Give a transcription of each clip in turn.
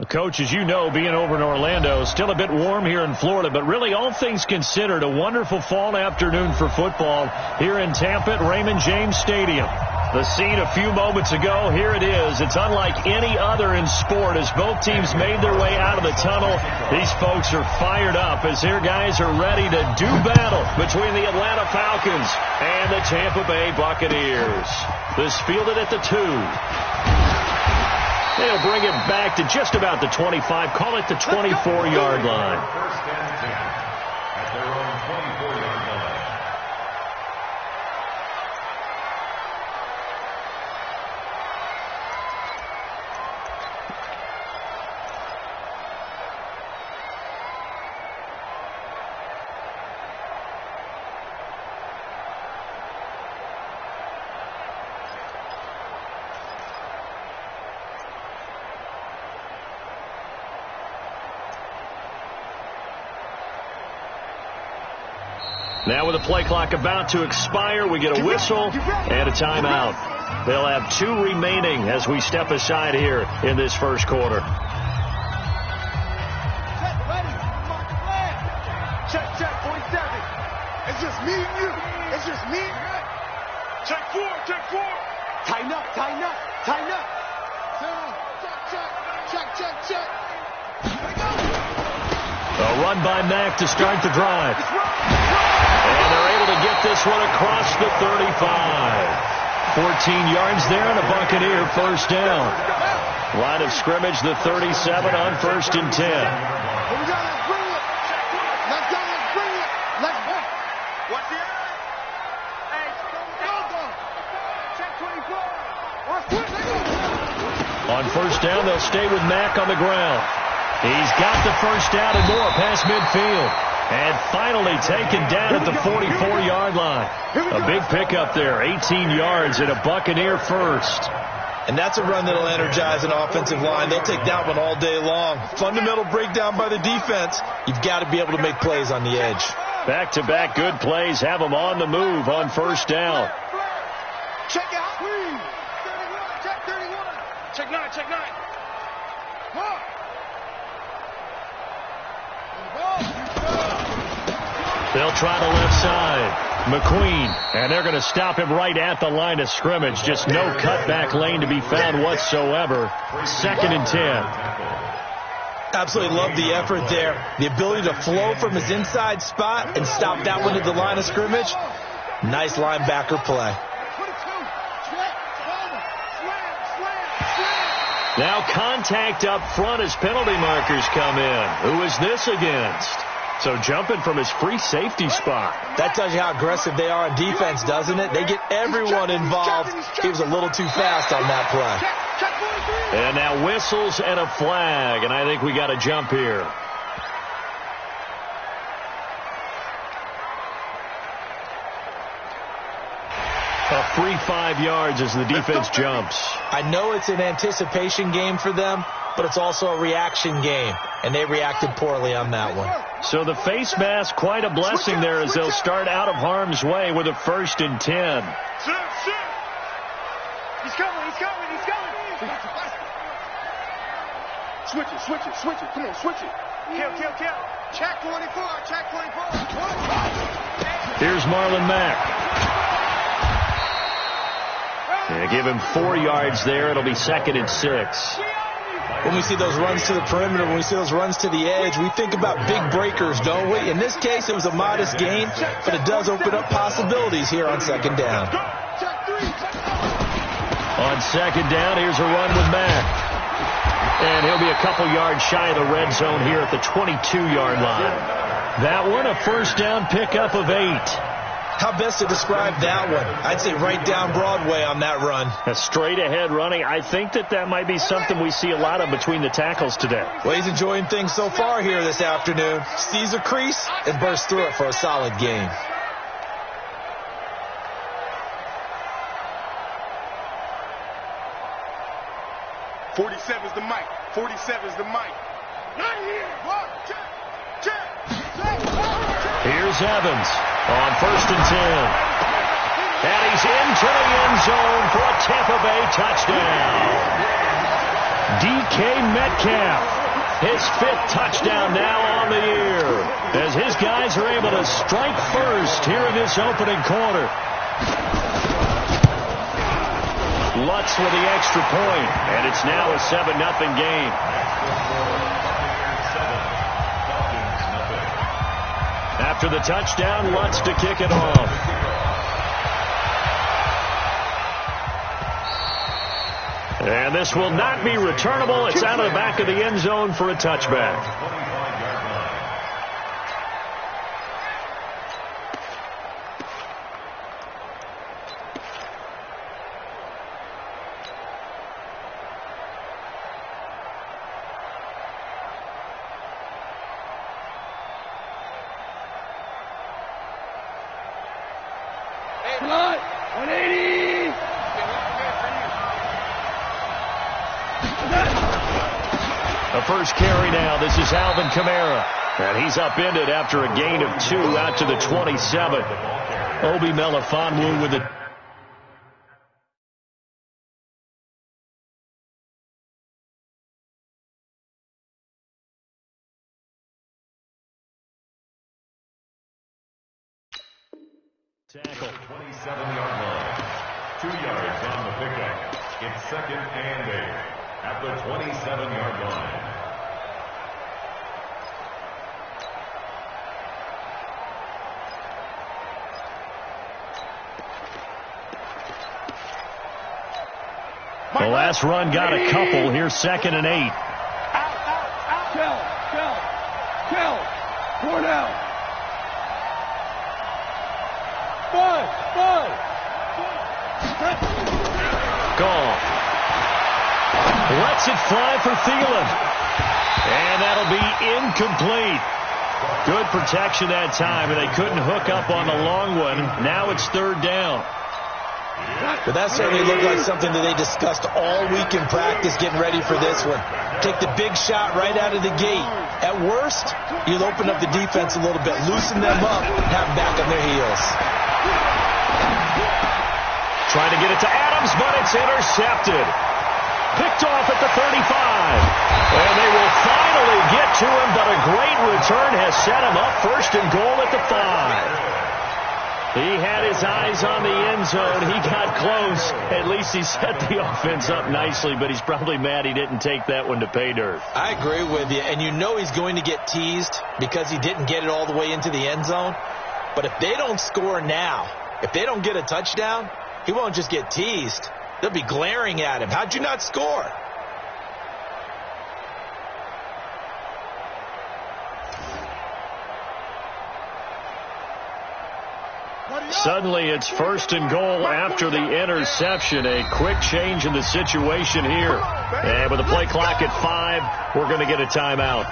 Coach, as you know, being over in Orlando, still a bit warm here in Florida, but really all things considered, a wonderful fall afternoon for football here in Tampa at Raymond James Stadium. The scene a few moments ago, here it is. It's unlike any other in sport as both teams made their way out of the tunnel. These folks are fired up as their guys are ready to do battle between the Atlanta Falcons and the Tampa Bay Buccaneers. This fielded at the 2. They'll bring it back to just about the 25, call it the 24-yard line. First and 10 at their own 24-yard line. Now with the play clock about to expire, we get a whistle and a timeout. They'll have 2 remaining as we step aside here in this first quarter. Check, 47. It's just me and you. It's just me. Check 4. Tighten up. Check. A run by Mack to start the drive. And they're able to get this one across the 35. 14 yards there and a Buccaneer first down. Line of scrimmage, the 37 on 1st and 10. Let's go. What's the eye? Hey, go. Check 24. On first down, they'll stay with Mack on the ground. He's got the first down and more past midfield. And finally taken down at the 44-yard line. A big pickup there, 18 yards and a Buccaneer first. And that's a run that'll energize an offensive line. They'll take that one all day long. Fundamental breakdown by the defense. You've got to be able to make plays on the edge. Back-to-back good plays have them on the move on first down. Check out. 31. Check 31. Check 9. They'll try the left side. McQueen, and they're going to stop him right at the line of scrimmage. Just no cutback lane to be found whatsoever. 2nd and 10. Absolutely love the effort there. The ability to flow from his inside spot and stop that one at the line of scrimmage. Nice linebacker play. Now contact up front as penalty markers come in. Who is this against? So jumping from his free safety spot. That tells you how aggressive they are on defense, doesn't it? They get everyone involved. He was a little too fast on that play. And now whistles and a flag, and I think we got a jump here. A free 5 yards as the defense jumps. I know it's an anticipation game for them, but it's also a reaction game, and they reacted poorly on that one. So the face mask, quite a blessing there as they'll start out of harm's way with a 1st and 10. He's coming. Switch it. Come on, switch it. Kill. Check 24. Here's Marlon Mack. Yeah, give him 4 yards there. It'll be 2nd and 6. When we see those runs to the perimeter, when we see those runs to the edge, we think about big breakers, don't we? In this case, it was a modest gain, but it does open up possibilities here on 2nd down. On 2nd down, here's a run with Mack. And he'll be a couple yards shy of the red zone here at the 22-yard line. That one, a first down pickup of 8. How best to describe that one? I'd say right down Broadway on that run. A straight-ahead running. I think that might be something we see a lot of between the tackles today. Well, he's enjoying things so far here this afternoon. Sees a crease and bursts through it for a solid gain. "47's the mic. 47's the mic. Not here. Check. Here's Evans on 1st and 10. And he's into the end zone for a Tampa Bay touchdown. DK Metcalf, his 5th touchdown now on the year, as his guys are able to strike first here in this opening quarter. Lutz with the extra point, and it's now a 7-0 game. After the touchdown, Lutz to kick it off. And this will not be returnable. It's out of the back of the end zone for a touchback. The first carry now. This is Alvin Kamara. And he's upended after a gain of 2 out to the 27. Obi Melifonwu with it. Tackle. 27-yard line. 2 yards on the pickup. It's 2nd and 8 at the 27-yard line. The last run got a couple. Here's 2nd and 8. Kill. Cornell. Goff lets it fly for Thielen. And that'll be incomplete. Good protection that time, and they couldn't hook up on the long one. Now it's 3rd down. But that certainly looked like something that they discussed all week in practice getting ready for this one. Take the big shot right out of the gate. At worst, you'll open up the defense a little bit, loosen them up, have them back on their heels. Trying to get it to Adams, but it's intercepted. Picked off at the 35. And they will finally get to him, but a great return has set him up 1st and goal at the 5. He had his eyes on the end zone. He got close. At least he set the offense up nicely, but he's probably mad he didn't take that one to pay dirt. I agree with you, and you know he's going to get teased because he didn't get it all the way into the end zone. But if they don't score now, if they don't get a touchdown, he won't just get teased. They'll be glaring at him. How'd you not score? Suddenly it's 1st and goal after the interception. A quick change in the situation here. And with the play clock at 5, we're going to get a timeout.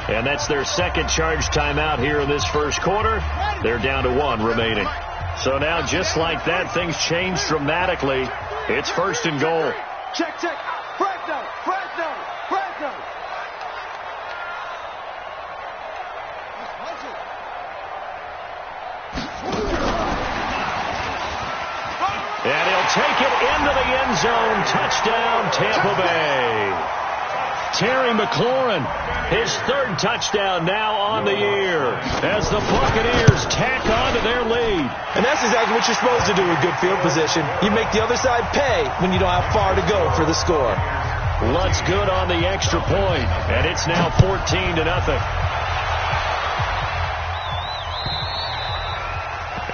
And that's their 2nd charge timeout here in this 1st quarter. They're down to 1 remaining. So now, just like that, things change dramatically. It's 1st and goal. Check. Fresno. And he'll take it into the end zone. Touchdown, Tampa Bay. Terry McLaurin, his 3rd touchdown now on the year as the Buccaneers tack on to their lead. And that's exactly what you're supposed to do with good field position. You make the other side pay when you don't have far to go for the score. Lutz good on the extra point, and it's now 14-0.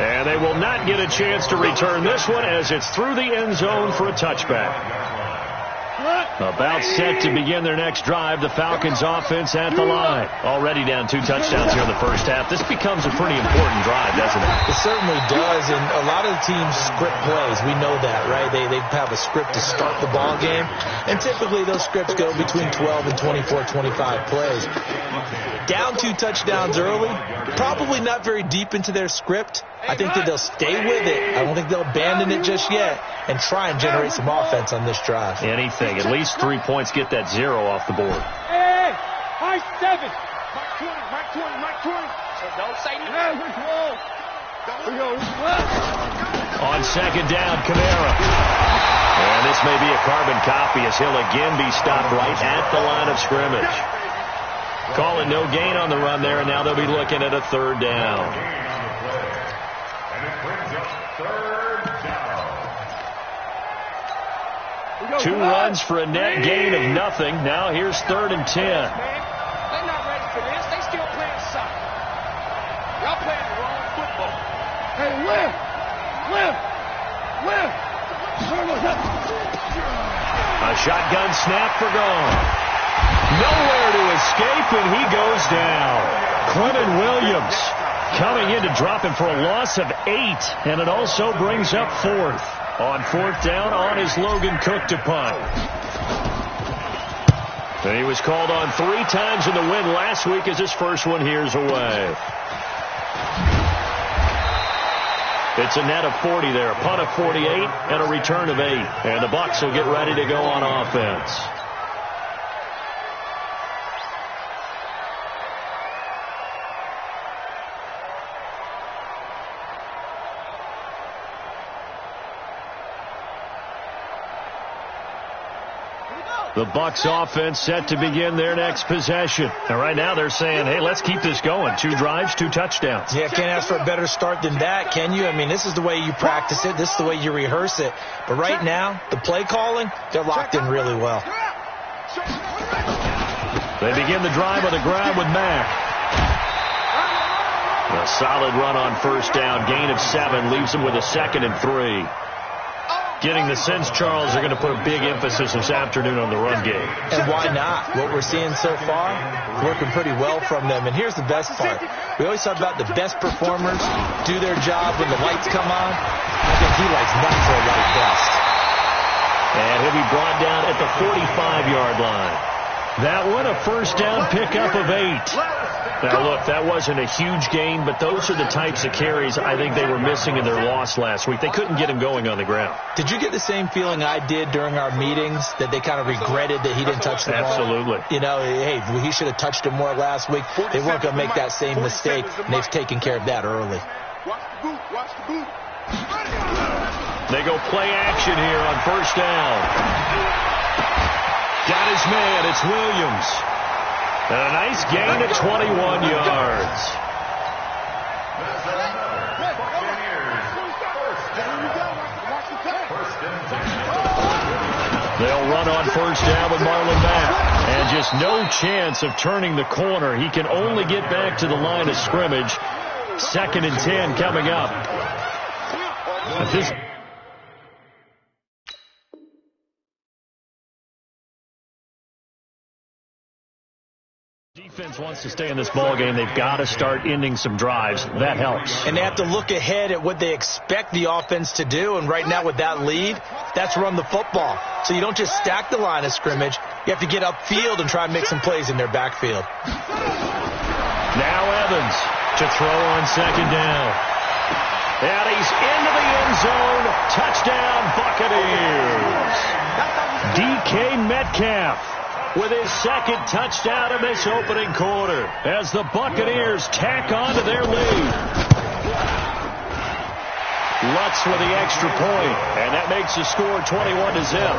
And they will not get a chance to return this one as it's through the end zone for a touchback. About set to begin their next drive, the Falcons offense at the line. Already down 2 touchdowns here in the first half. This becomes a pretty important drive, doesn't it? It certainly does, and a lot of the teams script plays. We know that, right? They have a script to start the ball game, and typically those scripts go between 12 and 24, 25 plays. Down 2 touchdowns early, probably not very deep into their script. I think that they'll stay with it. I don't think they'll abandon it just yet and try and generate some offense on this drive. Anything. At least 3 points get that 0 off the board. Hey, high 7. Mike 20. Don't say nothing. On 2nd down, Kamara. And this may be a carbon copy as he'll again be stopped right at the line of scrimmage. Calling no gain on the run there, and now they'll be looking at a third down. And it brings up third down. 2 runs for a net gain of nothing. Now here's 3rd and 10. They're not ready for this. They still playing soccer. Y'all playing the wrong football. Hey, lift. A shotgun snap for gone. Nowhere to escape, and he goes down. Clinton Williams coming in to drop him for a loss of 8, and it also brings up 4th. On 4th down on his Logan Cook to punt. And he was called on 3 times in the win last week as his first one here's away. It's a net of 40 there, a punt of 48 and a return of 8. And the Bucs will get ready to go on offense. The Bucs offense set to begin their next possession. And right now they're saying, hey, let's keep this going. 2 drives, 2 touchdowns. Yeah, can't ask for a better start than that, can you? I mean, this is the way you practice it. This is the way you rehearse it. But right now, the play calling, they're locked in really well. They begin the drive on the ground with Mack. A solid run on first down. Gain of 7 leaves them with a 2nd and 3. Getting the sense, Charles, they're going to put a big emphasis this afternoon on the run game. And why not? What we're seeing so far, working pretty well from them. And here's the best part. We always talk about the best performers do their job when the lights come on. I think he likes natural light best. And he'll be brought down at the 45-yard line. That one, a first down pickup of 8. Now, look, that wasn't a huge gain, but those are the types of carries I think they were missing in their loss last week. They couldn't get him going on the ground. Did you get the same feeling I did during our meetings, that they kind of regretted that he didn't touch the ball? Absolutely. You know, hey, he should have touched it more last week. They weren't going to make that same mistake, and they've taken care of that early. Watch the boot. They go play action here on first down. Got his man. It's Williams. And a nice gain of 21 yards. They'll run on first down with Marlon Mack. And just no chance of turning the corner. He can only get back to the line of scrimmage. 2nd and 10 coming up. At this defense wants to stay in this ball game. They've got to start ending some drives. That helps. And they have to look ahead at what they expect the offense to do. And right now with that lead, that's run the football. So you don't just stack the line of scrimmage. You have to get upfield and try and make some plays in their backfield. Now Evans to throw on 2nd down. And he's into the end zone. Touchdown, Buccaneers. DK Metcalf with his 2nd touchdown in this opening quarter as the Buccaneers tack on to their lead. Lutz with the extra point, and that makes the score 21-0.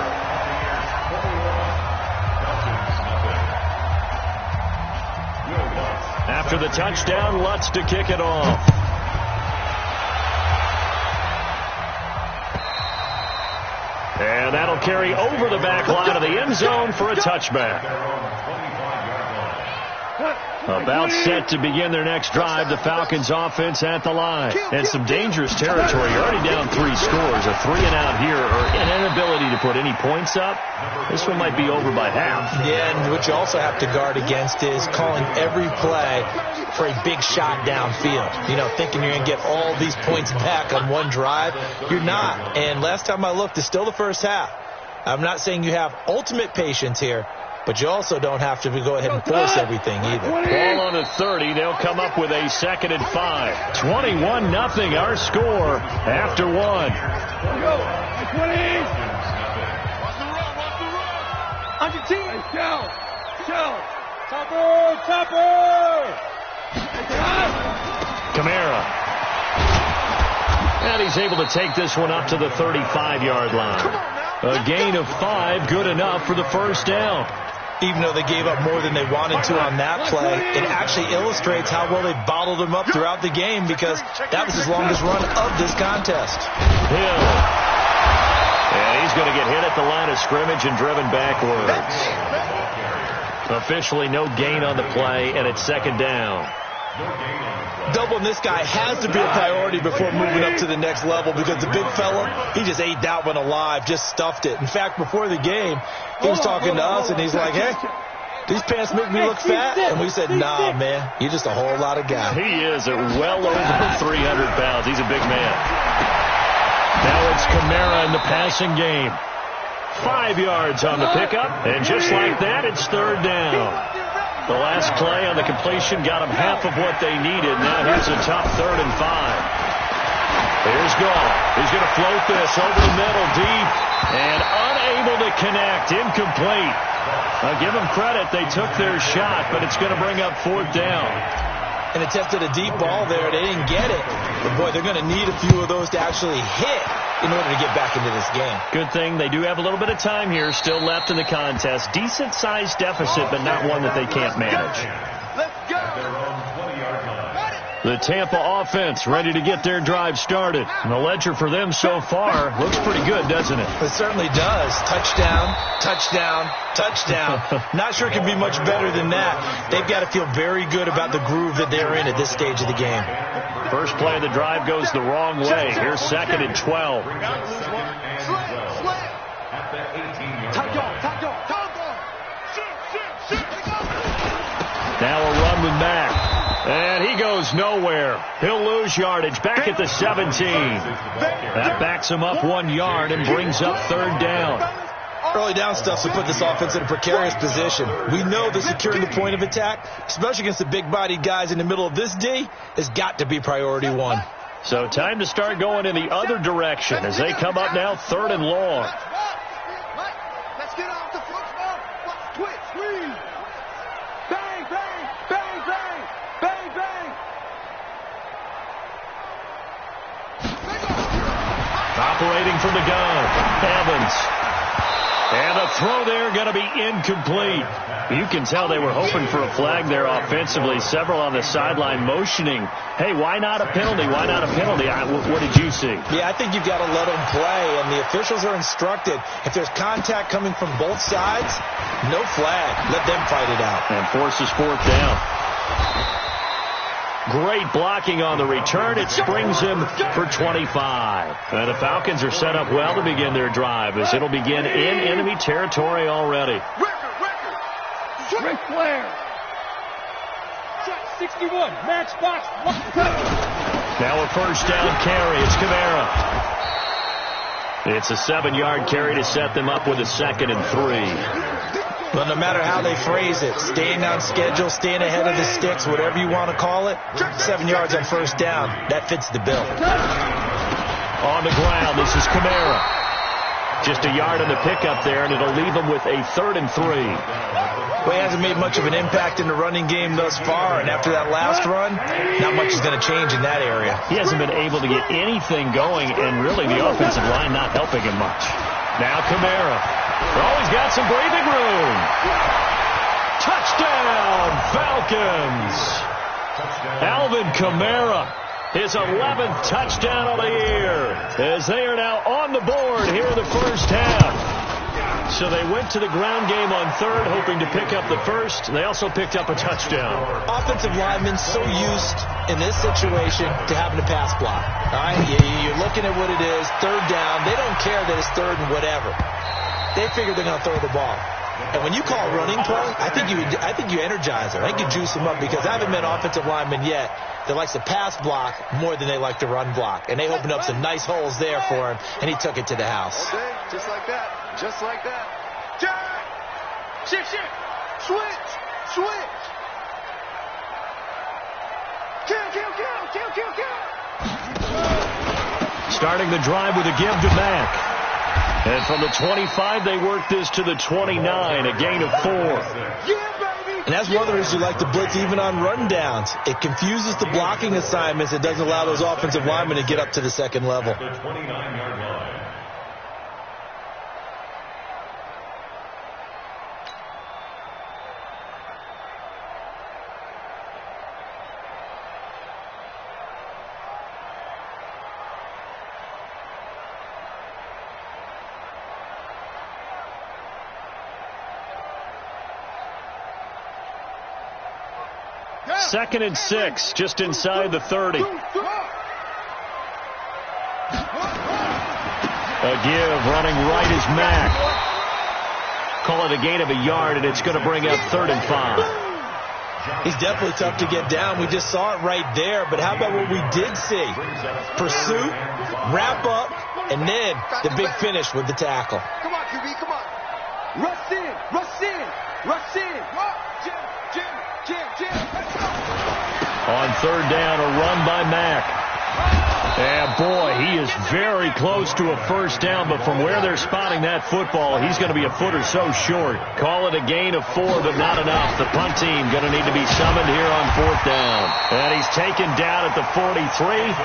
After the touchdown, Lutz to kick it off. And that'll carry over the back line of the end zone for a touchback. About set to begin their next drive, the Falcons offense at the line. And some dangerous territory. You're already down 3 scores. A 3-and-out here, or an inability to put any points up. This one might be over by half. Yeah, and what you also have to guard against is calling every play for a big shot downfield. You know, thinking you're going to get all these points back on one drive. You're not. And last time I looked, it's still the first half. I'm not saying you have ultimate patience here, but you also don't have to go ahead and force everything either. Ball on the 30. They'll come up with a 2nd and 5. 21-0 our score after 1. Watch the run. On your team. Show. Topper. Kamara. And he's able to take this one up to the 35-yard line. A gain of 5, good enough for the first down. Even though they gave up more than they wanted to on that play, it actually illustrates how well they bottled them up throughout the game, because that was his longest run of this contest. Hill. And he's going to get hit at the line of scrimmage and driven backwards. Officially no gain on the play, and it's second down. Doubling this guy has to be a priority before moving up to the next level, because the big fella, he just ate that one alive, just stuffed it. In fact, before the game, he was talking to us, and he's like, hey, these pants make me look fat. And we said, nah, man, you're just a whole lot of guy. He is at well over 300 pounds. He's a big man. Now it's Kamara in the passing game. 5 yards on the pickup, and just like that, it's third down. The last play on the completion got them half of what they needed. Now here's a tough 3rd and 5. Here's Goff. He's going to float this over the middle deep and unable to connect. Incomplete. I'll give them credit. They took their shot, but it's going to bring up 4th down. And attempted a deep ball there. They didn't get it. But, boy, they're going to need a few of those to actually hit in order to get back into this game. Good thing they do have a little bit of time here still left in the contest. Decent-sized deficit, but not one that they can't manage. Let's go. The Tampa offense ready to get their drive started. And the ledger for them so far looks pretty good, doesn't it? It certainly does. Touchdown, touchdown, touchdown. Not sure it can be much better than that. They've got to feel very good about the groove that they're in at this stage of the game. First play of the drive goes the wrong way. Here's 2nd and 12. Now a run with Mack. And he goes nowhere. He'll lose yardage back at the 17. That backs him up 1 yard and brings up 3rd down. Early down stuff to put this offense in a precarious position. We know that securing the point of attack, especially against the big-bodied guys in the middle of this D, has got to be priority 1. So time to start going in the other direction as they come up now 3rd and long. Let's get off the football. Quick, squeeze. Bang, bang, bang, bang, bang, bang. Operating from the gun, Evans. And the throw there going to be incomplete. You can tell they were hoping for a flag there offensively. Several on the sideline motioning, hey, why not a penalty? Why not a penalty? What did you see? Yeah, I think you've got to let them play, and the officials are instructed, if there's contact coming from both sides, no flag. Let them fight it out. And forces 4th down. Great blocking on the return. It springs him for 25. And the Falcons are set up well to begin their drive, as it'll begin in enemy territory already. Ric Flair. 61. Match box. Now a first down carry. It's Kamara. It's a 7-yard carry to set them up with a 2nd and 3. But no matter how they phrase it, staying on schedule, staying ahead of the sticks, whatever you want to call it, 7 yards on first down, that fits the bill. On the ground, this is Kamara. Just a yard on the pickup there, and it'll leave him with a 3rd and 3. Well, he hasn't made much of an impact in the running game thus far, and after that last run, not much is going to change in that area. He hasn't been able to get anything going, and really the offensive line not helping him much. Now Kamara. Oh, he's got some breathing room. Touchdown, Falcons. Alvin Kamara, his 11th touchdown of the year, as they are now on the board here in the first half. So they went to the ground game on 3rd, hoping to pick up the first. They also picked up a touchdown. Offensive linemen so used in this situation to having to pass block. All right, you're looking at what it is, 3rd down. They don't care that it's 3rd and whatever. They figure they're going to throw the ball. And when you call running play, I think you energize them. I think you juice them up, because I haven't met an offensive lineman yet that likes to pass block more than they like to run block. And they opened up some nice holes there for him, and he took it to the house. Okay, just like that. Just like that. Jack! Shift. Switch. Kill. Starting the drive with a give to Mack. And from the 25, they work this to the 29, a gain of 4. Yeah, baby! And that's one of the reasons you like to blitz even on run downs. It confuses the blocking assignments. It doesn't allow those offensive linemen to get up to the 2nd level. The 29-yard line. 2nd and 6, just inside the 30. A give, running right is Mack. Call it a gain of a yard, and it's going to bring up 3rd and 5. He's definitely tough to get down. We just saw it right there. But how about what we did see? Pursuit, wrap up, and then the big finish with the tackle. Come on, QB, come on. Rush in, rush in, rush in. Jim. On 3rd down, a run by Mack. And boy, he is very close to a 1st down, but from where they're spotting that football, he's going to be a foot or so short. Call it a gain of 4, but not enough. The punt team going to need to be summoned here on 4th down. And he's taken down at the 43,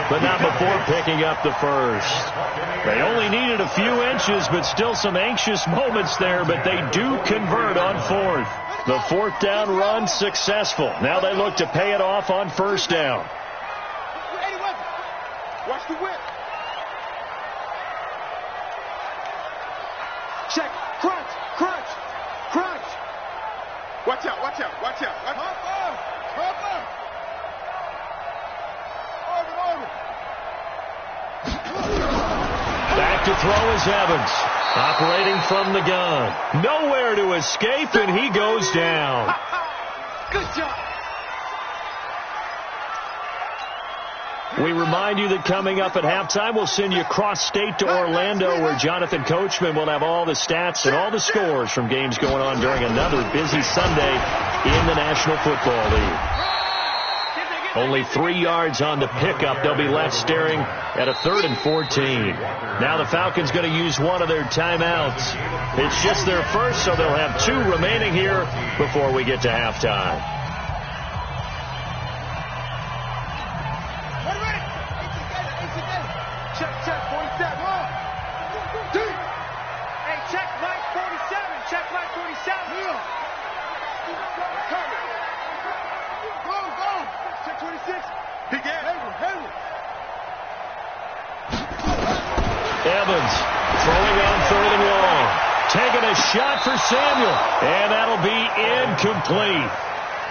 but not before picking up the 1st. They only needed a few inches, but still some anxious moments there, but they do convert on 4th. The 4th down run successful. Now they look to pay it off on 1st down. Watch the whip. Check. Crunch. Watch out. Pump up. Orbit. Back to throw is Evans. Operating from the gun. Nowhere to escape, and he goes down. Good job. We remind you that coming up at halftime, we'll send you cross-state to Orlando, where Jonathan Coachman will have all the stats and all the scores from games going on during another busy Sunday in the National Football League. Only 3 yards on the pickup. They'll be left staring at a 3rd and 14. Now the Falcons going to use one of their timeouts. It's just their first, so they'll have 2 remaining here before we get to halftime. Check, 47. 1, 2. Hey, check right 47. Check right 47. Yeah. Go. Check 26. Big Henry. Evans throwing on 3rd and long. Taking a shot for Samuel. And that'll be incomplete.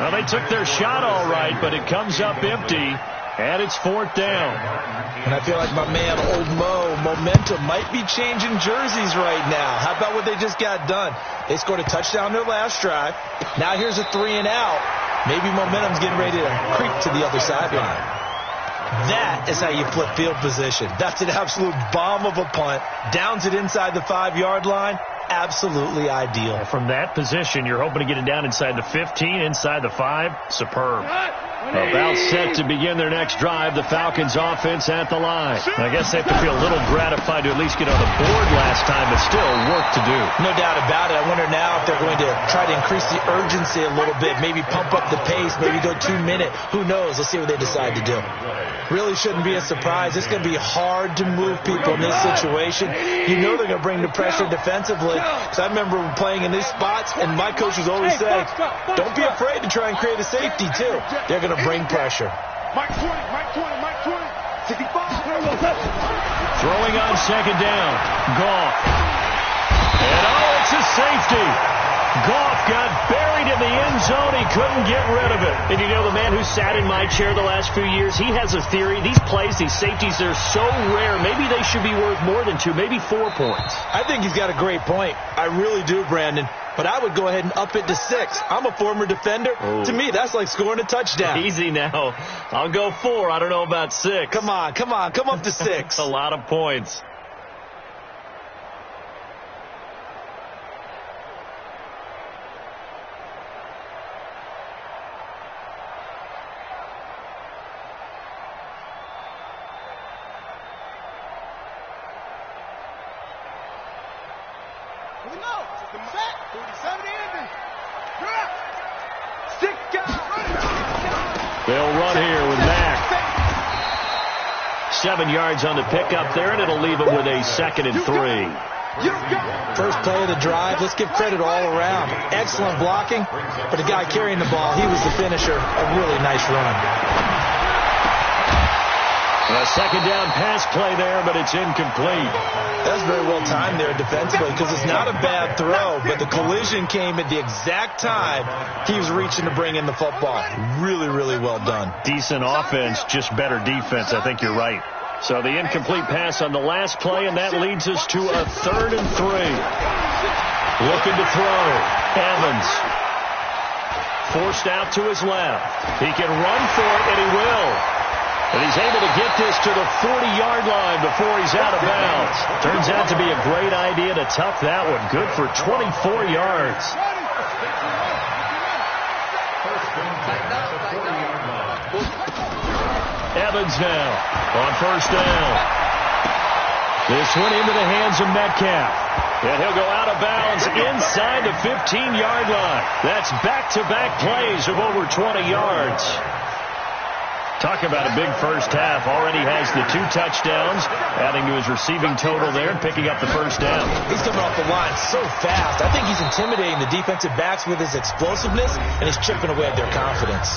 Well, they took their shot all right, but it comes up empty. And it's 4th down. And I feel like my man, Old Mo, momentum might be changing jerseys right now. How about what they just got done? They scored a touchdown their last drive. Now here's a 3 and out. Maybe momentum's getting ready to creep to the other sideline. That is how you flip field position. That's an absolute bomb of a punt. Downs it inside the 5-yard line. Absolutely ideal. From that position, you're hoping to get it down inside the 15, inside the 5. Superb. About set to begin their next drive, the Falcons offense at the line. I guess they have to feel a little gratified to at least get on the board last time, but still work to do. No doubt about it. I wonder now if they're going to try to increase the urgency a little bit, maybe pump up the pace, maybe go 2-minute. Who knows? Let's see what they decide to do. Really shouldn't be a surprise. It's going to be hard to move people in this situation. You know they're going to bring the pressure defensively. Because I remember playing in these spots, and my coach was always saying, don't be afraid to try and create a safety, too. They're going to bring pressure. Mike 20. 65. Throwing on 2nd down. Goff. And it's a safety. Goff got buried in the end zone. He couldn't get rid of it. And you know, the man who sat in my chair the last few years, he has a theory. These plays, these safeties, they're so rare. Maybe they should be worth more than 2, maybe 4 points. I think he's got a great point. I really do, Brandon. But I would go ahead and up it to 6. I'm a former defender. Oh. To me, that's like scoring a touchdown. Easy now. I'll go 4. I don't know about 6. Come on. Come up to 6. A lot of points. They'll run here with Mack. 7 yards on the pickup there, and it'll leave them with a 2nd and 3. First play of the drive. Let's give credit all around. Excellent blocking, but the guy carrying the ball, he was the finisher. A really nice run. A 2nd down pass play there, but it's incomplete. That's very well timed there defensively because it's not a bad throw, but the collision came at the exact time he was reaching to bring in the football. Really, really well done. Decent offense, just better defense. I think you're right. So the incomplete pass on the last play, and that leads us to a 3rd and 3. Looking to throw. Evans. Forced out to his left. He can run for it, and he will. And he's able to get this to the 40-yard line before he's out of bounds. Turns out to be a great idea to tuck that one. Good for 24 yards. Evans now on 1st down. This one into the hands of Metcalf. And he'll go out of bounds inside the 15-yard line. That's back-to-back plays of over 20 yards. Talk about a big first half. Already has the 2 touchdowns, adding to his receiving total there and picking up the 1st down. He's coming off the line so fast. I think he's intimidating the defensive backs with his explosiveness, and he's chipping away at their confidence.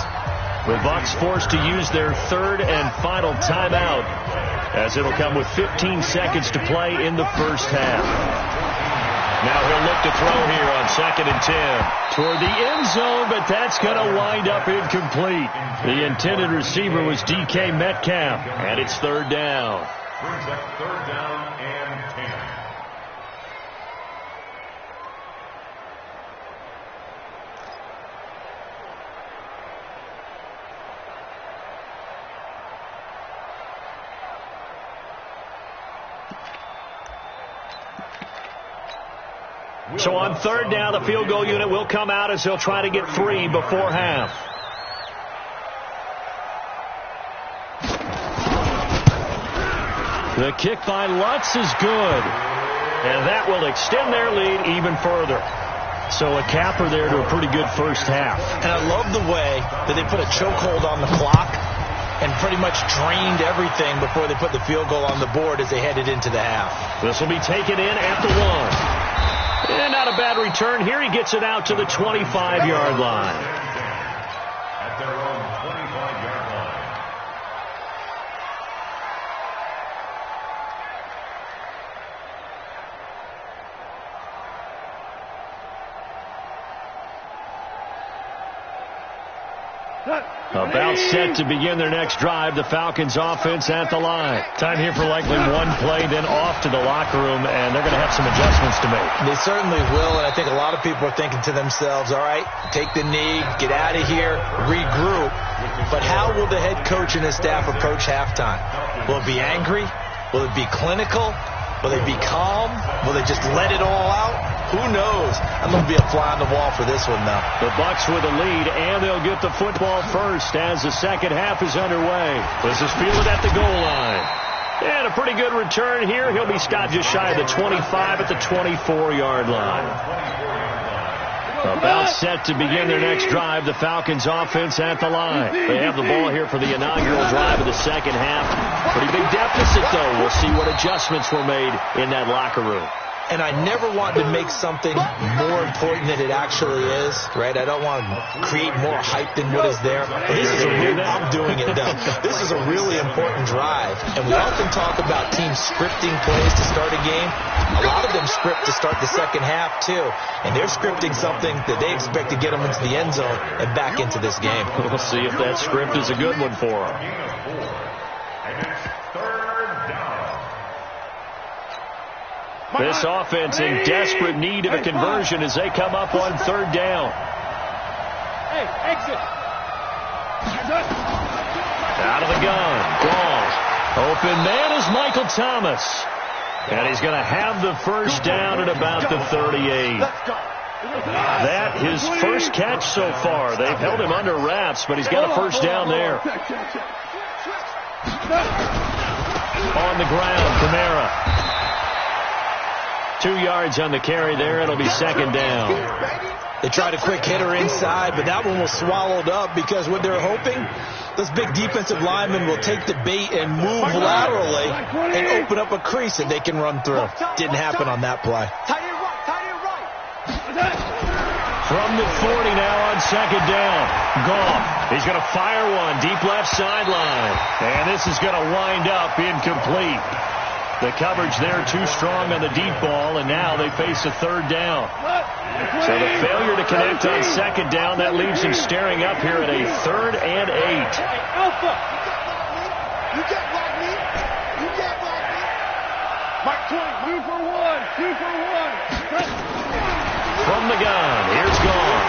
The Bucs forced to use their 3rd and final timeout, as it'll come with 15 seconds to play in the first half. Now he'll look to throw here on 2nd and 10. Toward the end zone, but that's going to wind up incomplete. The intended receiver was DK Metcalf, and it's 3rd down. Brings up 3rd down and 10. So on 3rd down, the field goal unit will come out as they'll try to get 3 before half. The kick by Lutz is good. And that will extend their lead even further. So a capper there to a pretty good first half. And I love the way that they put a chokehold on the clock and pretty much drained everything before they put the field goal on the board as they headed into the half. This will be taken in at the 1. And not a bad return here. He gets it out to the 25-yard line. At their own 25-yard line. About set to begin their next drive. The Falcons offense at the line. Time here for likely one play, then off to the locker room, and they're going to have some adjustments to make. They certainly will, and I think a lot of people are thinking to themselves, all right, take the knee, get out of here, regroup. But how will the head coach and his staff approach halftime? Will it be angry? Will it be clinical? Will they be calm? Will they just let it all out? Who knows? I'm going to be a fly on the wall for this one, though. The Bucs with a lead, and they'll get the football first as the second half is underway. This is fielded at the goal line. And a pretty good return here. He'll be stopped just shy of the 25 at the 24-yard line. About set to begin their next drive. The Falcons offense at the line. They have the ball here for the inaugural drive of the second half. Pretty big deficit, though. We'll see what adjustments were made in that locker room. And I never want to make something more important than it actually is, right? I don't want to create more hype than what is there. But this is I'm doing it, though. This is a really important drive. And we often talk about teams scripting plays to start a game. A lot of them script to start the second half, too. And they're scripting something that they expect to get them into the end zone and back into this game. We'll see if that script is a good one for them. And it's 3rd down. This offense in desperate need of a conversion as they come up on 3rd down. Hey, exit. Out of the gun. Gone. Open man is Michael Thomas. And he's going to have the first down at about the 38. That his first catch so far. They've held him under wraps, but he's got a first down there. On the ground, Kamara. 2 yards on the carry there. It'll be 2nd down. They tried a quick hitter inside, but that one was swallowed up because what they're hoping, those big defensive linemen will take the bait and move laterally and open up a crease that they can run through. Didn't happen on that play. From the 40 now on 2nd down. Goff. He's going to fire one deep left sideline. And this is going to wind up incomplete. The coverage there too strong on the deep ball, and now they face a third down. So the failure to connect on second down, that leaves him staring up here at a 3rd and 8. Alpha. You can't block me. You can't block me. Mark 20. 2 for 1. 2 for 1. From the gun, here's gone.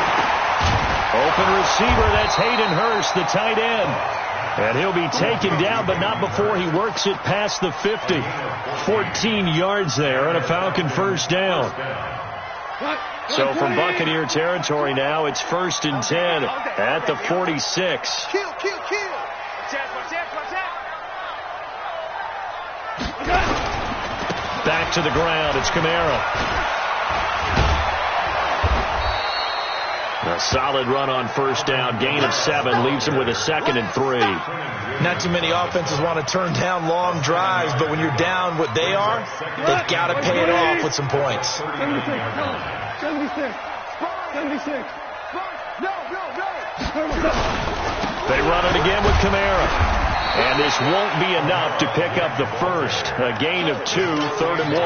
Open receiver, that's Hayden Hurst, the tight end. And he'll be taken down, but not before he works it past the 50. 14 yards there and a Falcon first down. So from Buccaneer territory now, it's 1st and 10 at the 46. Kill. Back to the ground, it's Kamara. A solid run on first down, gain of 7, leaves him with a 2nd and 3. Not too many offenses want to turn down long drives, but when you're down what they are, they've got to pay it off with some points. 76. 76. No. They run it again with Kamara. And this won't be enough to pick up the first. A gain of 2, 3rd and 1.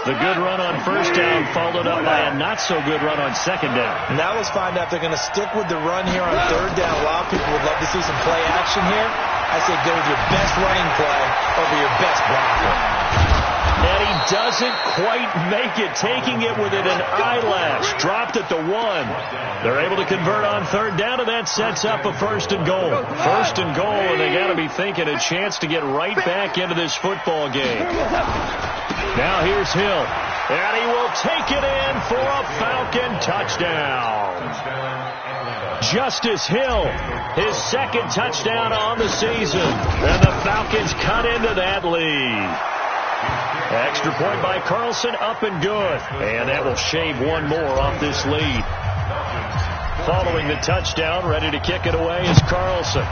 The good run on first down followed up by a not-so-good run on second down. Now let's find out if they're going to stick with the run here on third down. A lot of people would love to see some play action here. I say go with your best running play over your best blocker. And he doesn't quite make it, taking it within an eyelash. Dropped at the 1. They're able to convert on third down, and that sets up a 1st and goal. 1st and goal, and they got to be thinking a chance to get right back into this football game. Now here's Hill, and he will take it in for a Falcon touchdown. Justice Hill, his 2nd touchdown on the season, and the Falcons cut into that lead. Extra point by Carlson, up and good, and that will shave one more off this lead. Following the touchdown, ready to kick it away is Carlson.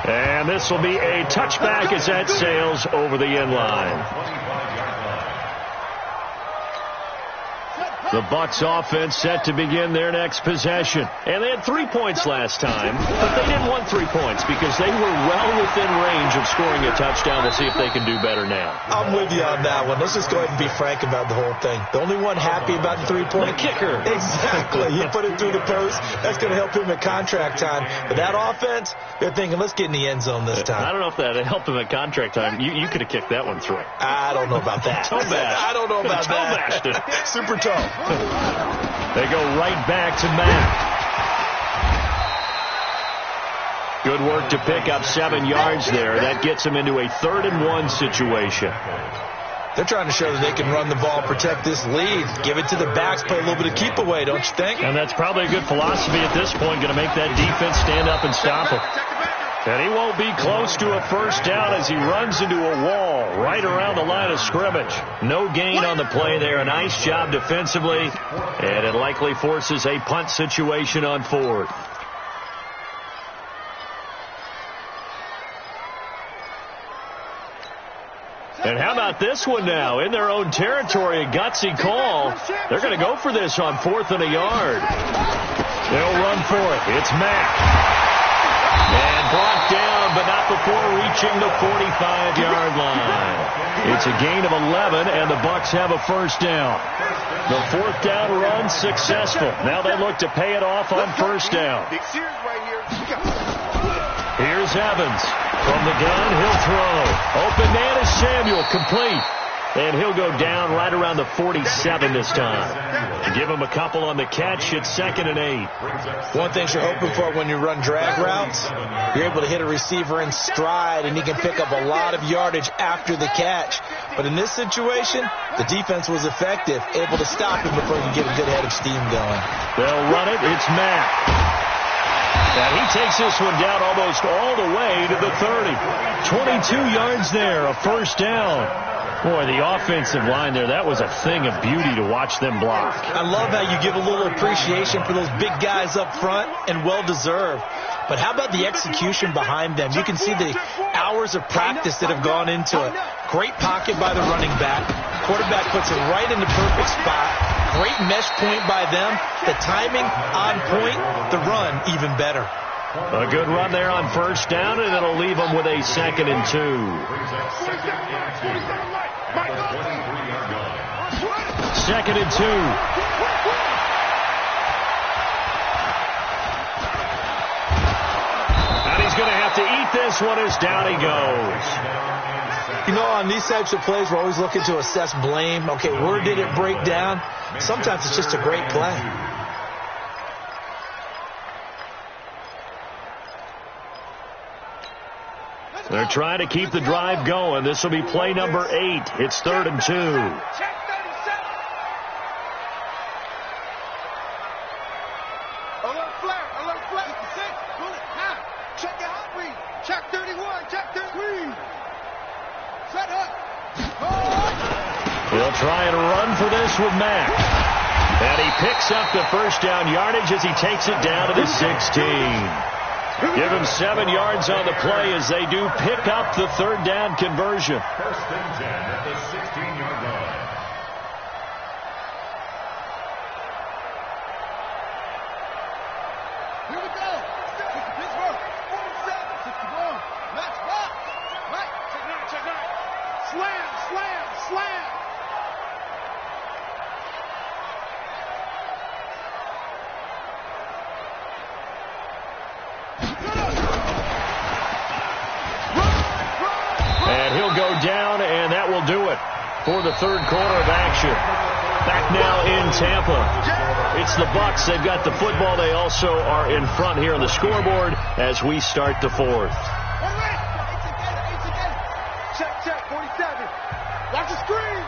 And this will be a touchback as that sails over the end line. The Bucs offense set to begin their next possession. And they had 3 points last time, but they didn't want 3 points because they were well within range of scoring a touchdown. We'll see if they can do better now. I'm with you on that one. Let's just go ahead and be frank about the whole thing. The only one happy about the 3-point kicker. Exactly. You put it through the post. That's going to help him at contract time. But that offense, they're thinking, let's get in the end zone this time. I don't know if that helped him at contract time. You could have kicked that one through. I don't know about that. Toe bash. I don't know about that. Toe bashed it. Super toe. They go right back to Mack. Good work to pick up 7 yards there. That gets them into a 3rd and 1 situation. They're trying to show that they can run the ball, protect this lead. Give it to the backs, play a little bit of keep away, don't you think? And that's probably a good philosophy at this point, going to make that defense stand up and stop him. And he won't be close to a first down as he runs into a wall right around the line of scrimmage. No gain on the play there. A nice job defensively, and it likely forces a punt situation on 4th. And how about this one now? In their own territory, a gutsy call. They're going to go for this on 4th and a yard. They'll run for it. It's Mack. And brought down, but not before reaching the 45-yard line. It's a gain of 11, and the Bucs have a first down. The 4th down run successful. Now they look to pay it off on first down. Here's Evans. From the gun, he'll throw. Open man is Samuel, complete. And he'll go down right around the 47 this time. Give him a couple on the catch. It's 2nd and 8. One thing you're hoping for when you run drag routes, you're able to hit a receiver in stride, and he can pick up a lot of yardage after the catch. But in this situation, the defense was effective, able to stop him before he can get a good head of steam going. They'll run it. It's Mack. And he takes this one down almost all the way to the 30. 22 yards there, a first down. Boy, the offensive line there, that was a thing of beauty to watch them block. I love how you give a little appreciation for those big guys up front, and well-deserved. But how about the execution behind them? You can see the hours of practice that have gone into it. Great pocket by the running back. Quarterback puts it right in the perfect spot. Great mesh point by them. The timing on point. The run even better. A good run there on first down, and it'll leave them with a 2nd and 2. 2nd and 2. And he's going to have to eat this one as down he goes. You know, on these types of plays, we're always looking to assess blame. Okay, where did it break down? Sometimes it's just a great play. They're trying to keep the drive going. This will be play number 8. It's 3rd and 2. Alert flare. Check your hot read. Check 31. Check 33. Set up. He'll try and run for this with Mack. And he picks up the first down yardage as he takes it down to the 16. Give him 7 yards on the play as they do pick up the 3rd down conversion. 1st and 10 at the 16-yard line. Here we go. Pittsburgh. 47. 61. Let's rock. Right. Check 9. Slam. And he'll go down, and that will do it for the 3rd quarter of action. Back now in Tampa. It's the Bucs. They've got the football. They also are in front here on the scoreboard as we start the 4th. Check 47. Watch the screen.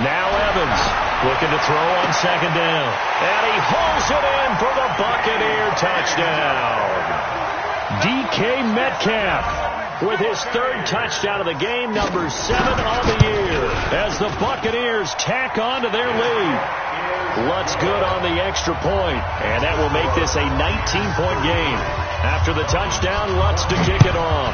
Now Evans looking to throw on 2nd down. And he hauls it in for the Buccaneer touchdown. DK Metcalf with his 3rd touchdown of the game, number 7 on the year, as the Buccaneers tack on to their lead. Lutz good on the extra point, and that will make this a 19-point game. After the touchdown, Lutz to kick it off.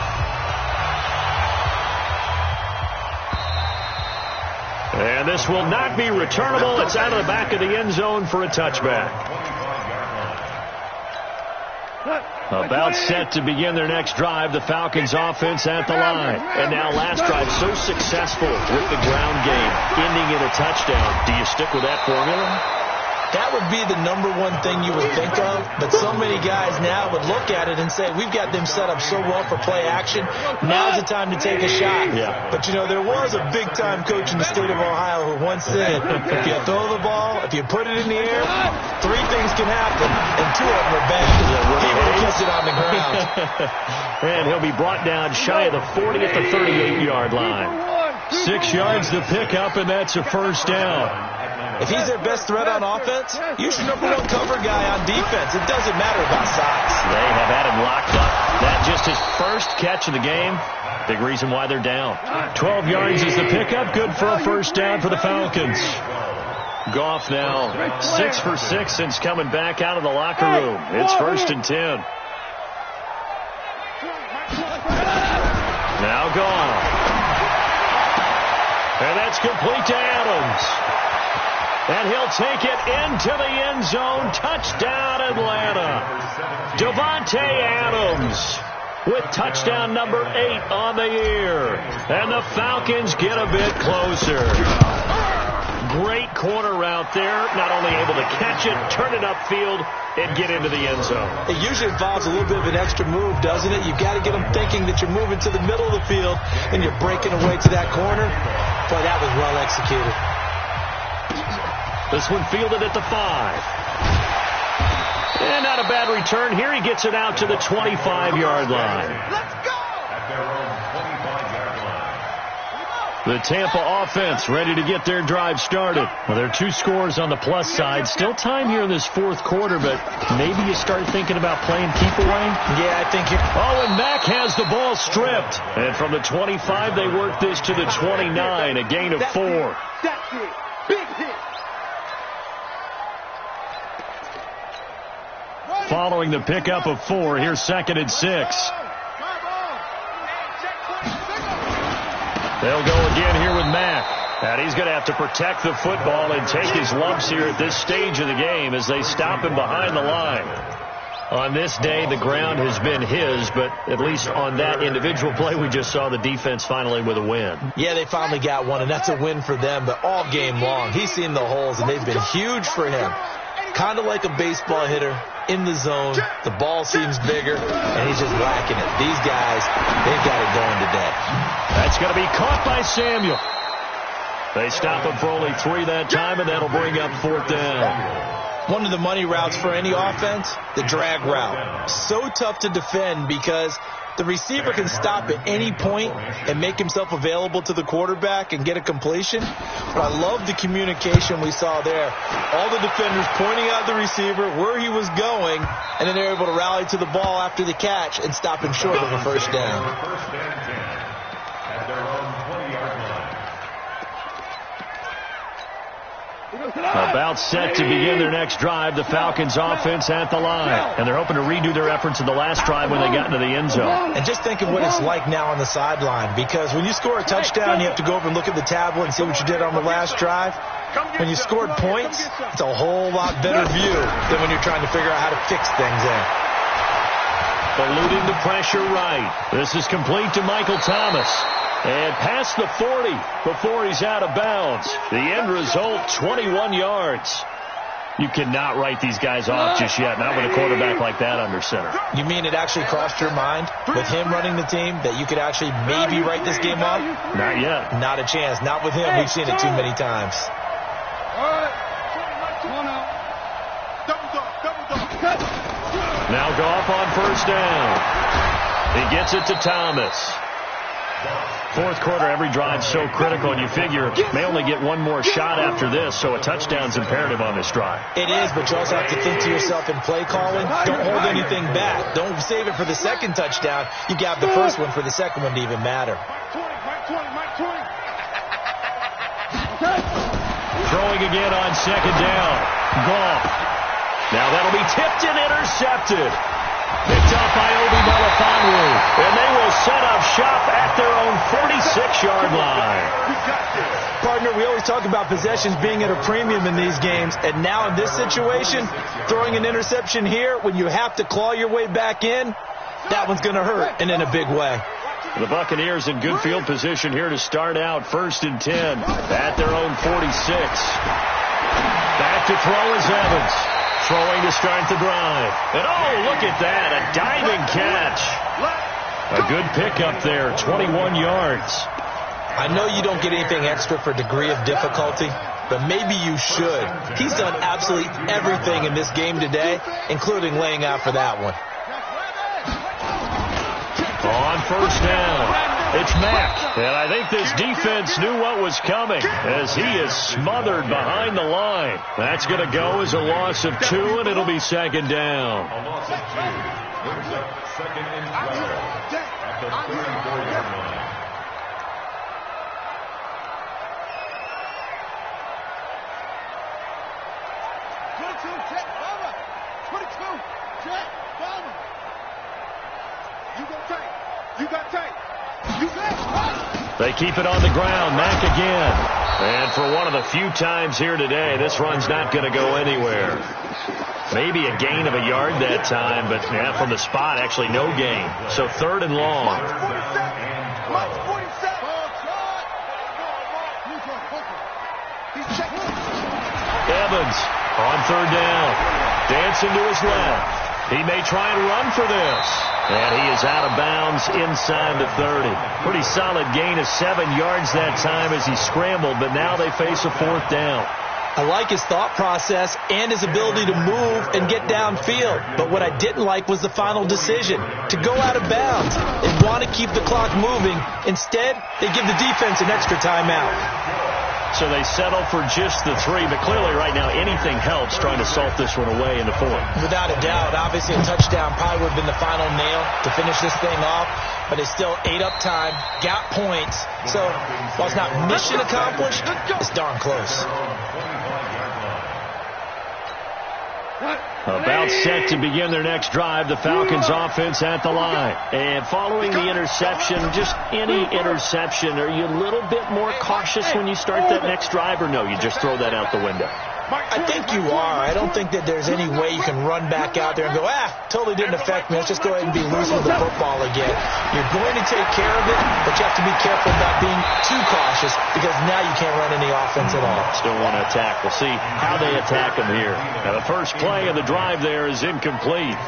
And this will not be returnable. It's out of the back of the end zone for a touchback. About set to begin their next drive, the Falcons offense at the line. And now last drive so successful with the ground game, ending in a touchdown. Do you stick with that formula? That would be the number one thing you would think of, but so many guys now would look at it and say, we've got them set up so well for play action, now's the time to take a shot. Yeah. But, you know, there was a big-time coach in the state of Ohio who once said, if you throw the ball, if you put it in the air, 3 things can happen, and 2 of them are bad. He would have kissed it on the ground. And he'll be brought down shy of the 40 at the 38-yard line. 6 yards to pick up, and that's a first down. If he's their best threat on offense, use your number 1 cover guy on defense. It doesn't matter about size. They have had him locked up. That just his first catch of the game. Big reason why they're down. 12 yards is the pickup. Good for a first down for the Falcons. Goff now 6 for 6 since coming back out of the locker room. It's 1st and 10. Now Goff. And that's complete to Adams. And he'll take it into the end zone. Touchdown, Atlanta. Davante Adams with touchdown number 8 on the year. And the Falcons get a bit closer. Great corner route there. Not only able to catch it, turn it upfield, and get into the end zone. It usually involves a little bit of an extra move, doesn't it? You've got to get them thinking that you're moving to the middle of the field and you're breaking away to that corner. Boy, that was well executed. This one fielded at the 5. And not a bad return here. He gets it out to the 25-yard line. Let's go! At their own 25-yard line. The Tampa offense ready to get their drive started. Well, there are 2 scores on the plus side. Still time here in this 4th quarter, but maybe you start thinking about playing keep away. Yeah, I think Oh, and Mack has the ball stripped. And from the 25, they work this to the 29, a gain of 4. That's it. Big hit. Following the pickup of 4, here's 2nd and 6. They'll go again here with Mack. And he's going to have to protect the football and take his lumps here at this stage of the game as they stop him behind the line. On this day, the ground has been his, but at least on that individual play, we just saw the defense finally with a win. Yeah, they finally got one, and that's a win for them, but all game long, he's seen the holes, and they've been huge for him. Kind of like a baseball hitter in the zone. The ball seems bigger, and he's just whacking it. These guys, they've got it going today. That's going to be caught by Samuel. They stop him for only 3 that time, and that'll bring up 4th down. One of the money routes for any offense, the drag route. So tough to defend because the receiver can stop at any point and make himself available to the quarterback and get a completion. But I love the communication we saw there. All the defenders pointing out the receiver, where he was going, and then they're able to rally to the ball after the catch and stop him short of a first down. First and 10 at their own 20-yard line. About set to begin their next drive, the Falcons offense at the line. And they're hoping to redo their efforts in the last drive when they got into the end zone. And just think of what it's like now on the sideline, because when you score a touchdown, you have to go over and look at the tablet and see what you did on the last drive. When you scored points, it's a whole lot better view than when you're trying to figure out how to fix things there. Eluding the pressure right. This is complete to Michael Thomas. And past the 40 before he's out of bounds. The end result, 21 yards. You cannot write these guys off just yet, not with a quarterback like that under center. You mean it actually crossed your mind with him running the team that you could actually maybe write this game off? Not yet. Not a chance. Not with him. We've seen it too many times. Now go up on first down. He gets it to Thomas. 4th quarter, every drive so critical, and you figure may only get one more shot after this, so a touchdown's imperative on this drive. It is, but you also have to think to yourself in play calling, don't hold anything back. Don't save it for the second touchdown. You got the first one for the second one to even matter. Throwing again on second down. Gone. Now that'll be tipped and intercepted. Picked up by Obi Melifonwu, and they will set up shop at their own 46-yard line. Partner, we always talk about possessions being at a premium in these games, and now in this situation, throwing an interception here when you have to claw your way back in, that one's going to hurt, and in a big way. The Buccaneers in good field position here to start out 1st and 10 at their own 46. Back to throw is Evans. Throwing to start the drive. And oh, look at that, a diving catch. A good pickup there, 21 yards. I know you don't get anything extra for degree of difficulty, but maybe you should. He's done absolutely everything in this game today, including laying out for that one. On first down, it's Mack. And I think this defense knew what was coming as he is smothered behind the line. That's going to go as a loss of 2, and it'll be second down. A loss of 2 brings up 2nd and 12 at the 34-yard line. They keep it on the ground. Mack again. And for one of the few times here today, this run's not going to go anywhere. Maybe a gain of a yard that time, but yeah, from the spot, actually no gain. So 3rd and long. Evans on 3rd down. Dancing to his left. He may try and run for this. And he is out of bounds inside the 30. Pretty solid gain of 7 yards that time as he scrambled, but now they face a 4th down. I like his thought process and his ability to move and get downfield. But what I didn't like was the final decision, to go out of bounds. They want to keep the clock moving. Instead, they give the defense an extra timeout. So they settle for just the 3, but clearly right now anything helps trying to salt this one away in the 4th. Without a doubt, obviously a touchdown probably would have been the final nail to finish this thing off, but it's still ate up time, got points. So while it's not mission accomplished, it's darn close. About set to begin their next drive, the Falcons offense at the line. And following the interception, just any interception, are you a little bit more cautious when you start that next drive, or no, you just throw that out the window? I think you are. I don't think that there's any way you can run back out there and go, totally didn't affect me. Let's just go ahead and be loose with the football again. You're going to take care of it, but you have to be careful about being too cautious because now you can't run any offense at all. Still want to attack. We'll see how they attack him here. Now, the first play of the drive there is incomplete.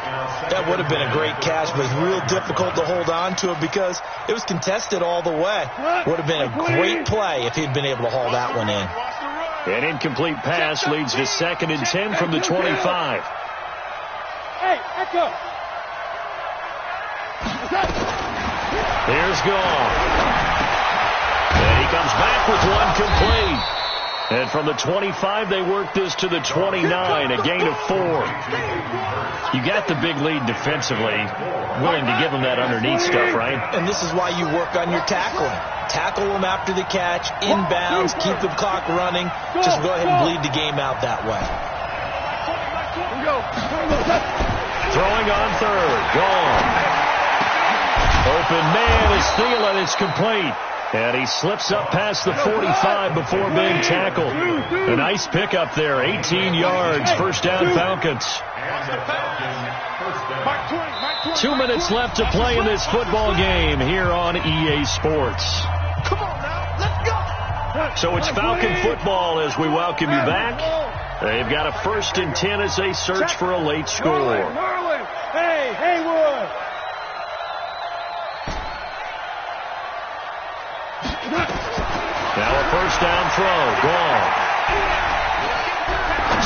That would have been a great catch, but it's real difficult to hold on to it because it was contested all the way. Would have been a great play if he'd been able to haul that one in. An incomplete pass leads to 2nd and 10 from the 25. Hey, Echo. Here's Gall. And he comes back with one complete. And from the 25, they work this to the 29, a gain of 4. You got the big lead defensively, willing to give them that underneath stuff, right? And this is why you work on your tackling. Tackle them after the catch, inbounds, keep the clock running. Just go ahead and bleed the game out that way. Throwing on third. Gone. Open man is Thielen. It's complete. And he slips up past the 45 before being tackled. A nice pickup there. 18 yards. First down, Falcons. 2 minutes left to play in this football game here on EA Sports. Come on now, let's go. So it's Falcon football as we welcome you back. They've got a 1st and 10 as they search for a late score. Hey, Haywood. Now a first down throw. Gone.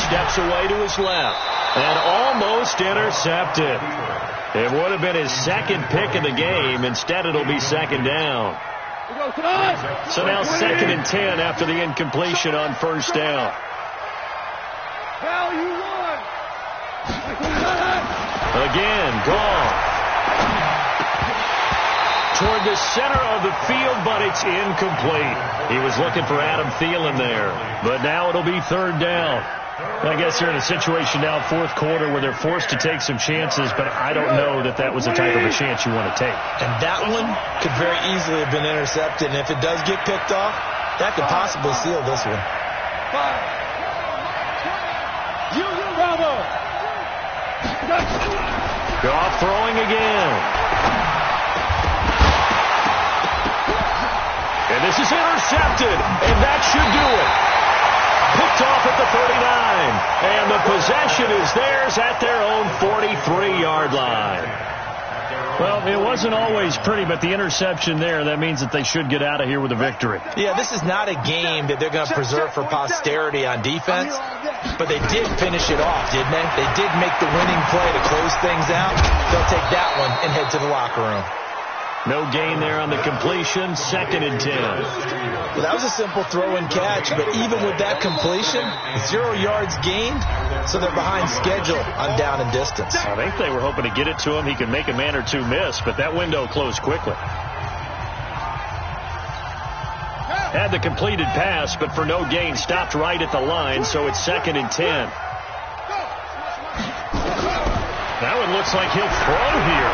Steps away to his left. And almost intercepted. It would have been his 2nd pick of the game. Instead, it'll be 2nd down. So now 2nd and 10 after the incompletion on first down. Again, Gall. Toward the center of the field, but it's incomplete. He was looking for Adam Thielen there. But now it'll be 3rd down. I guess they're in a situation now, 4th quarter, where they're forced to take some chances, but I don't know that that was the type of a chance you want to take. And that one could very easily have been intercepted, and if it does get picked off, that could possibly seal this one. Goff throwing again. And this is intercepted, and that should do it. Picked off at the 39, and the possession is theirs at their own 43-yard line. Well, it wasn't always pretty, but the interception there, that means that they should get out of here with a victory. Yeah, this is not a game that they're going to preserve for posterity on defense, but they did finish it off, didn't they? They did make the winning play to close things out. They'll take that one and head to the locker room. No gain there on the completion, 2nd and 10. Well, that was a simple throw and catch, but even with that completion, 0 yards gained, so they're behind schedule on down and distance. I think they were hoping to get it to him. He could make a man or two miss, but that window closed quickly. Had the completed pass, but for no gain, stopped right at the line, so it's 2nd and 10. Now it looks like he'll throw here.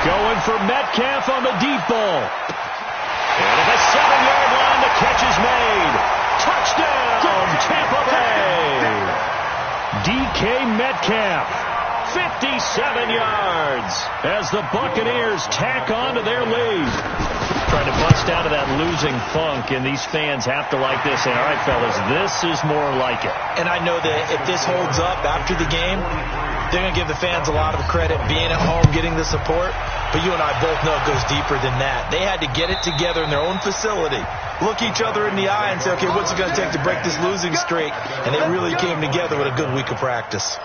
Going for Metcalf on the deep ball. And at the 7-yard line, the catch is made. Touchdown, Tampa Bay. DK Metcalf, 57 yards as the Buccaneers tack on to their lead. Trying to bust out of that losing funk, and these fans have to like this. And all right, fellas, this is more like it. And I know that if this holds up after the game, they're going to give the fans a lot of credit being at home, getting the support. But you and I both know it goes deeper than that. They had to get it together in their own facility, look each other in the eye and say, okay, what's it going to take to break this losing streak? And they really came together with a good week of practice.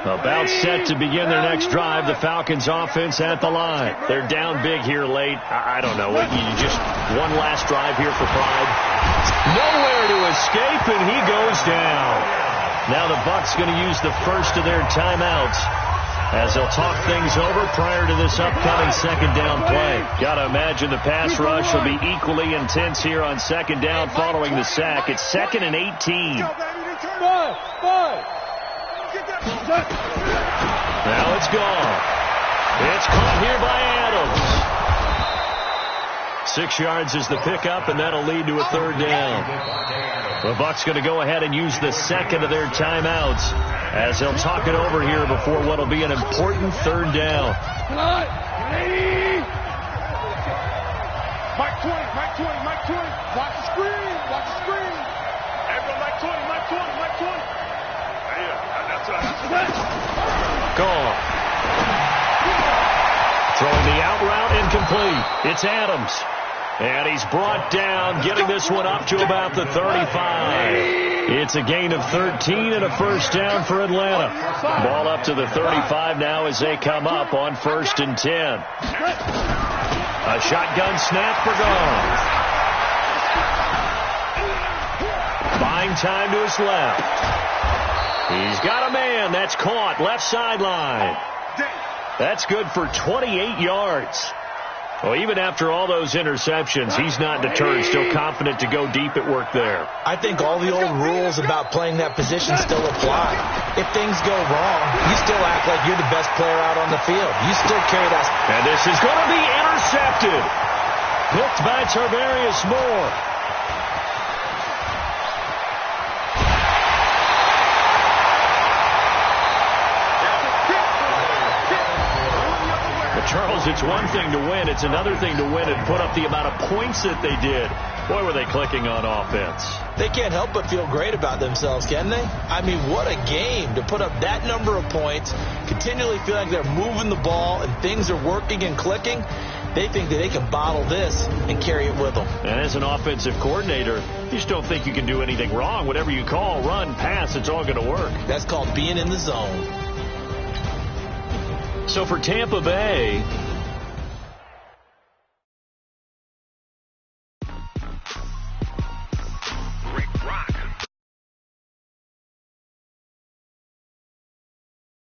About set to begin their next drive, the Falcons offense at the line. They're down big here late. I don't know. You just one last drive here for pride. Nowhere to escape, and he goes down. Now the Bucs going to use the first of their timeouts as they'll talk things over prior to this upcoming 2nd down play. Got to imagine the pass rush will be equally intense here on 2nd down following the sack. It's 2nd and 18. Now it's gone. It's caught here by Adams. 6 yards is the pickup, and that'll lead to a third down. The Bucs going to go ahead and use the second of their timeouts as they'll talk it over here before what will be an important third down. Mike 20, Mike 20, Mike 20. Watch the screen, watch the screen. Everyone, Mike 20, Mike 20, Mike 20. That's right. Gone. Throwing the out route incomplete. It's Adams. And he's brought down, getting this one up to about the 35. It's a gain of 13 and a first down for Atlanta. Ball up to the 35 now as they come up on 1st and 10. A shotgun snap for Gone. Buying time to his left. He's got a man. That's caught. Left sideline. That's good for 28 yards. Well, even after all those interceptions, he's not deterred, still confident to go deep at work there. I think all the old rules about playing that position still apply. If things go wrong, you still act like you're the best player out on the field. You still carry that. And this is going to be intercepted. Picked by Tarvarius Moore. Charles, it's one thing to win. It's another thing to win and put up the amount of points that they did. Boy, were they clicking on offense. They can't help but feel great about themselves, can they? I mean, what a game to put up that number of points, continually feel like they're moving the ball and things are working and clicking. They think that they can bottle this and carry it with them. And as an offensive coordinator, you just don't think you can do anything wrong. Whatever you call, run, pass, it's all going to work. That's called being in the zone. So for Tampa Bay,